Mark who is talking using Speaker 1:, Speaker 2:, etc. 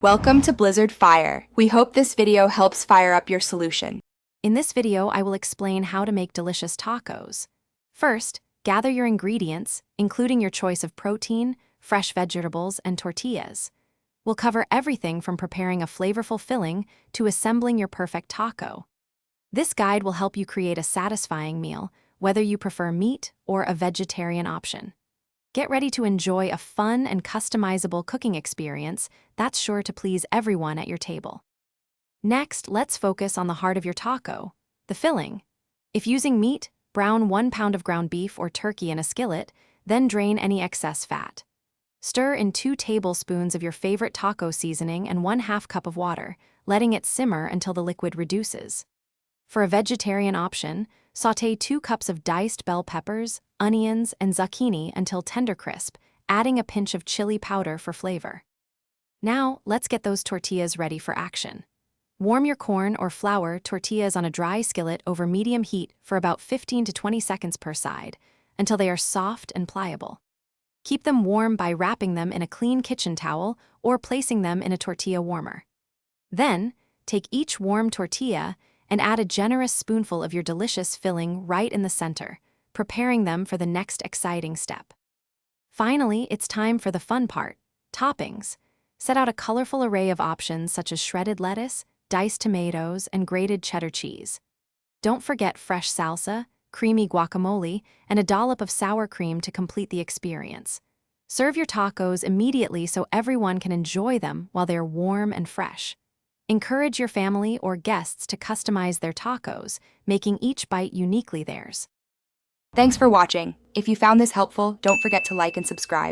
Speaker 1: Welcome to Blizzard Fire. We hope this video helps fire up your solution.
Speaker 2: In this video, I will explain how to make delicious tacos. First, gather your ingredients, including your choice of protein, fresh vegetables, and tortillas. We'll cover everything from preparing a flavorful filling to assembling your perfect taco. This guide will help you create a satisfying meal, whether you prefer meat or a vegetarian option. Get ready to enjoy a fun and customizable cooking experience that's sure to please everyone at your table. Next, let's focus on the heart of your taco, the filling. If using meat, brown 1 pound of ground beef or turkey in a skillet, then drain any excess fat. Stir in 2 tablespoons of your favorite taco seasoning and 1/2 cup of water, letting it simmer until the liquid reduces. For a vegetarian option, sauté 2 cups of diced bell peppers, onions, and zucchini until tender crisp, adding a pinch of chili powder for flavor. Now, let's get those tortillas ready for action. Warm your corn or flour tortillas on a dry skillet over medium heat for about 15 to 20 seconds per side, until they are soft and pliable. Keep them warm by wrapping them in a clean kitchen towel or placing them in a tortilla warmer. Then, take each warm tortilla and add a generous spoonful of your delicious filling right in the center, preparing them for the next exciting step. Finally, it's time for the fun part, toppings. Set out a colorful array of options such as shredded lettuce, diced tomatoes, and grated cheddar cheese. Don't forget fresh salsa, creamy guacamole, and a dollop of sour cream to complete the experience. Serve your tacos immediately so everyone can enjoy them while they're warm and fresh. Encourage your family or guests to customize their tacos, making each bite uniquely theirs.
Speaker 1: Thanks for watching. If you found this helpful, don't forget to like and subscribe.